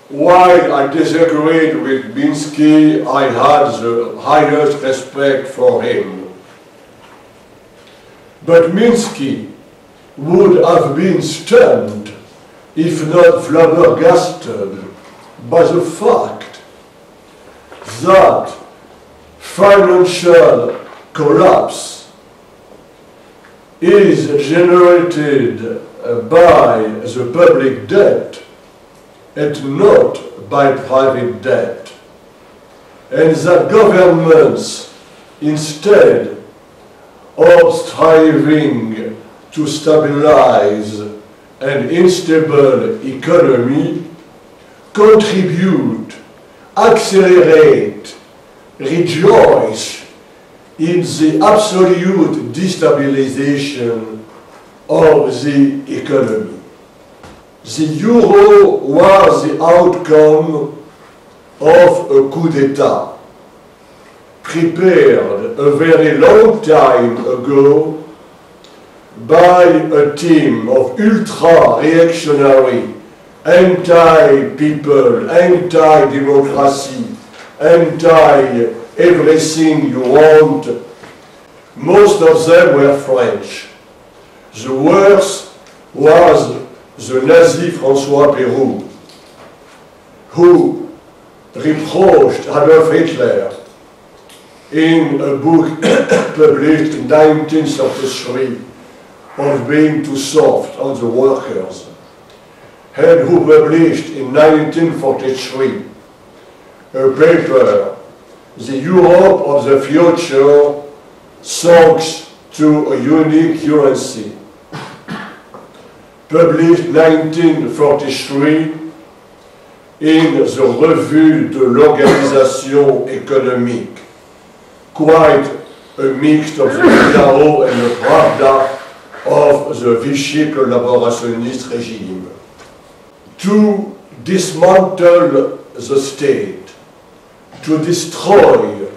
while I disagreed with Minsky, I had the highest respect for him. But Minsky would have been stunned, if not flabbergasted, by the fact that financial collapse is generated by the public debt and not by private debt, and that governments, instead of striving to stabilize an unstable economy, contribute, accelerate, rejoice in the absolute destabilization of the economy. The euro was the outcome of a coup d'etat prepared a very long time ago by a team of ultra-reactionary, anti-people, anti-democracy, anti-everything you want. Most of them were French. The worst was the Nazi François Pérou, who reproached Adolf Hitler in a book published in 1933 of being too soft on the workers, and who published in 1943 a paper, The Europe of the Future, Thanks to a Unique Currency, published 1943 in the Revue de l'Organisation Économique, quite a mix of the Figaro and the Pravda of the Vichy collaborationist regime. To dismantle the state, to destroy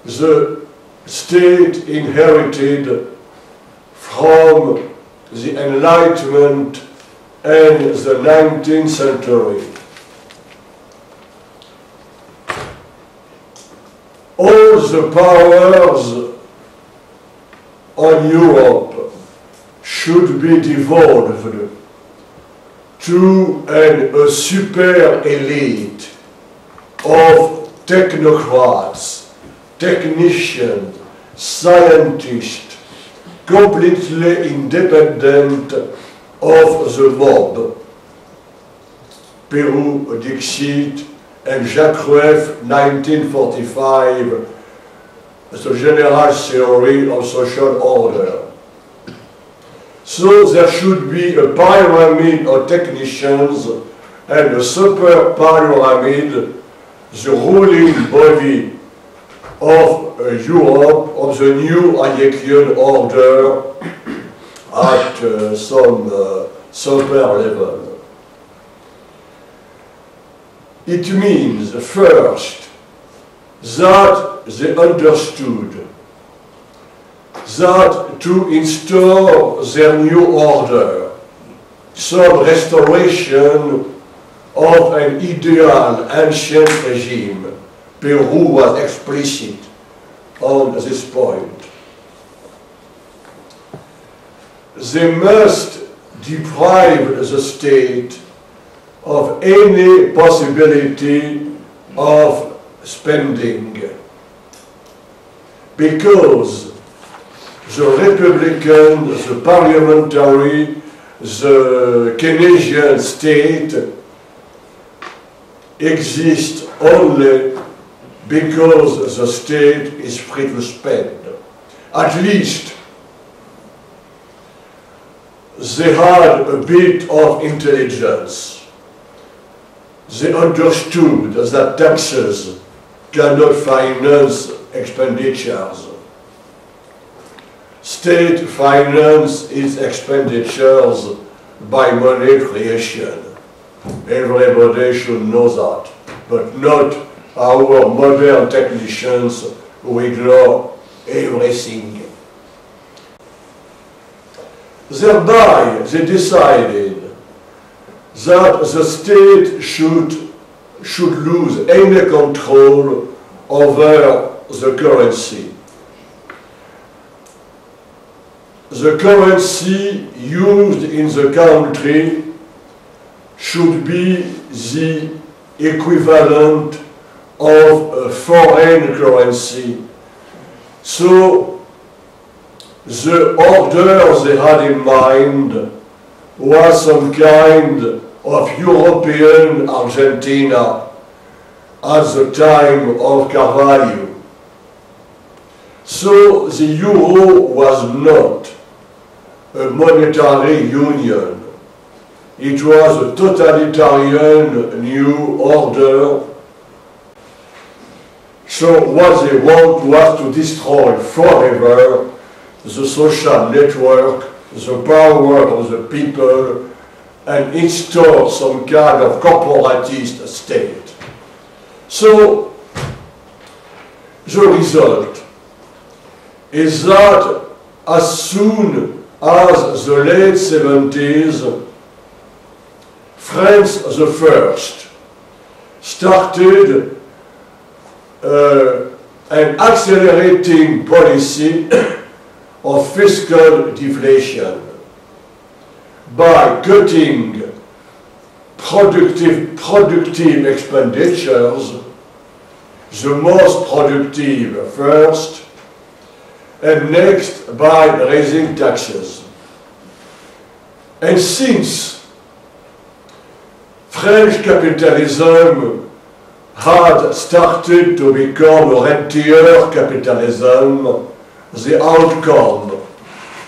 the state inherited from the Enlightenment and the 19th century. All the powers on Europe should be devolved to a super elite of technocrats, technicians, scientists, completely independent of the mob. Pérou, Dixit, and Jacques Rueff, 1945, the general theory of social order. So there should be a pyramid of technicians and a super pyramid, the ruling body of Europe, of the new Hayekian order at some super level. It means, first, that they understood that to install their new order, some restoration of an ideal ancient regime, Peru was explicit on this point. They must deprive the state of any possibility of spending, because the Republican, the parliamentary, the Keynesian state exists only because the state is free to spend. At least they had a bit of intelligence. They understood that taxes cannot finance expenditures. State finance its expenditures by money creation. Everybody should know that, but not our modern technicians who ignore everything. Thereby, they decided that the state should lose any control over the currency. The currency used in the country should be the equivalent of a foreign currency. So the order they had in mind was some kind of European Argentina at the time of Carvalho. So the euro was not a monetary union. It was a totalitarian new order. So what they want was to destroy forever the social network, the power of the people, and install some kind of corporatist state. So the result is that as soon as the late 70s, France the first started an accelerating policy of fiscal deflation by cutting productive expenditures, the most productive first, and next by raising taxes. And since French capitalism had started to become a rentier capitalism, the outcome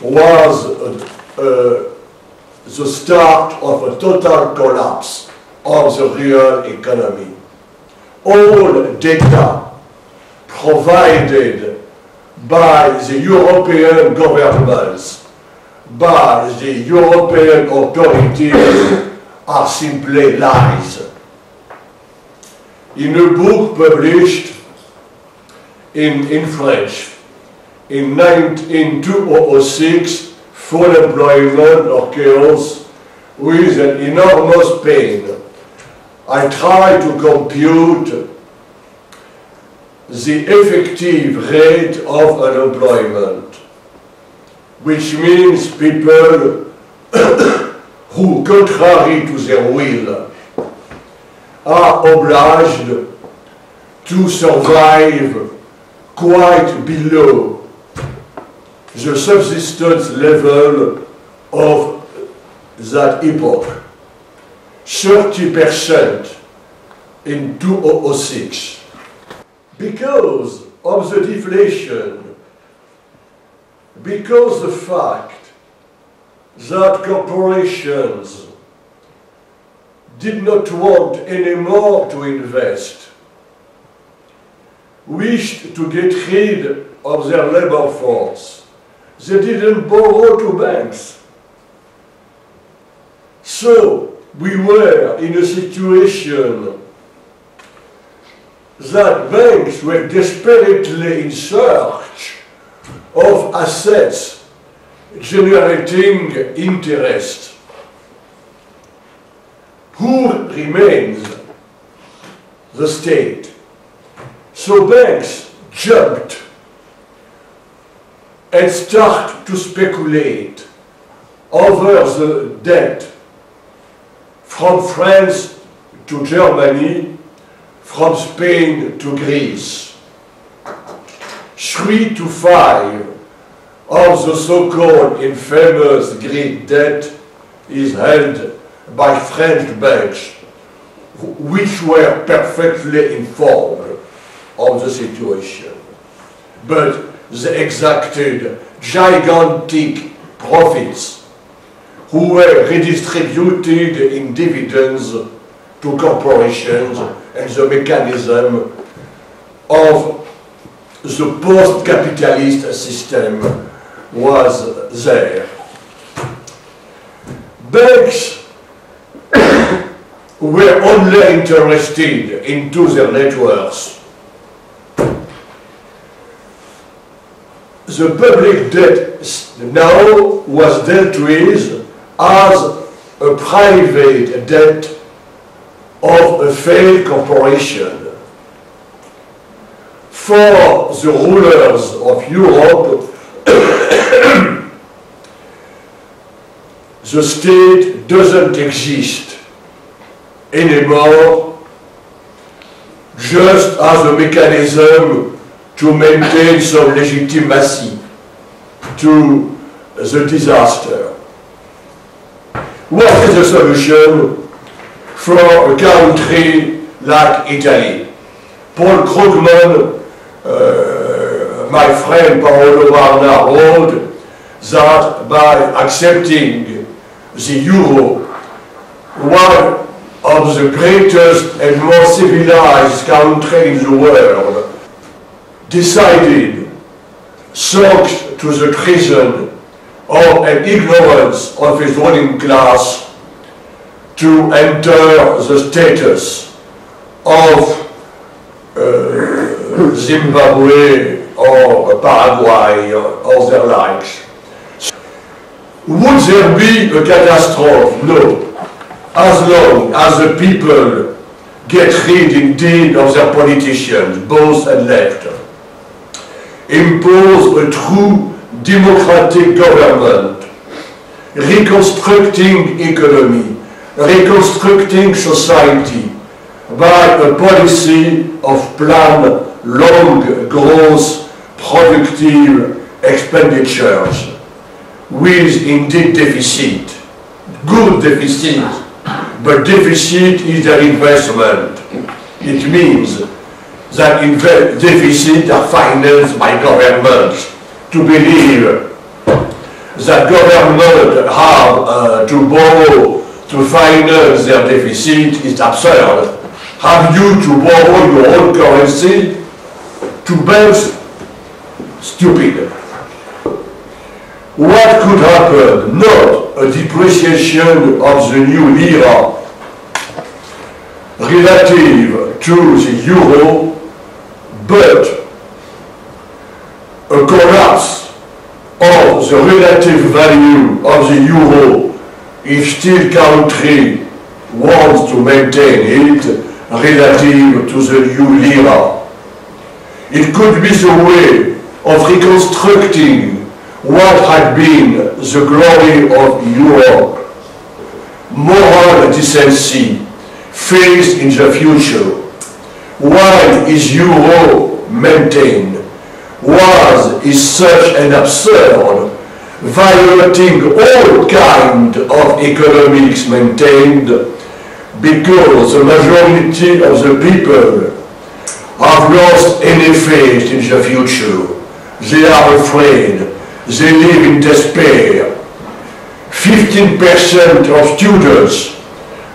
was the start of a total collapse of the real economy. All data provided by the European governments, by the European authorities, are simply lies. In a book published in French in 2006, Full Employment or Chaos, with an enormous pain, I try to compute the effective rate of unemployment, which means people who, contrary to their will, are obliged to survive quite below the subsistence level of that epoch. 30% in 2006. Because of the deflation, because the fact that corporations did not want anymore to invest, wished to get rid of their labor force, they didn't borrow to banks. So we were in a situation that banks were desperately in search of assets generating interest. Who remains? The state. So banks jumped and start to speculate over the debt from France to Germany, from Spain to Greece. 3 to 5 of the so-called infamous Greek debt is held by French banks, which were perfectly informed of the situation. But they exacted gigantic profits who were redistributed in dividends to corporations, and the mechanism of the post-capitalist system was there. Banks were only interested into their networks. The public debt now was dealt with as a private debt of a failed corporation. For the rulers of Europe, the state doesn't exist anymore, just as a mechanism to maintain some legitimacy to the disaster. What is the solution for a country like Italy? Paul Krugman, my friend Paolo Marna, wrote that by accepting the euro, one of the greatest and more civilized countries in the world decided, thanks to the treason or an ignorance of his ruling class, to enter the status of Zimbabwe or Paraguay or their likes. Would there be a catastrophe? No. As long as the people get rid indeed of their politicians, both and left, impose a true democratic government, reconstructing economy, reconstructing society by a policy of planned long growth productive expenditures with indeed deficit, good deficit, but deficit is an investment. It means that deficits are financed by governments. To believe that governments have to borrow to finance their deficit is absurd. Have you to borrow your own currency to banks? Stupid. What could happen? Not a depreciation of the new lira relative to the euro, but a collapse of the relative value of the euro if still country wants to maintain it relative to the new lira. It could be the way of reconstructing what had been the glory of Europe. Moral decency faced in the future. Why is euro maintained? Is such an absurd, violating all kind of economics maintained, because the majority of the people have lost any faith in the future. They are afraid. They live in despair. 15% of students,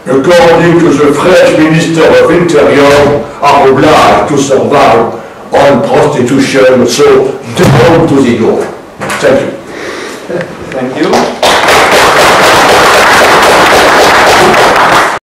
according to the French Minister of Interior, are obliged to survive on prostitution, so down to the euro. Thank you. Thank you.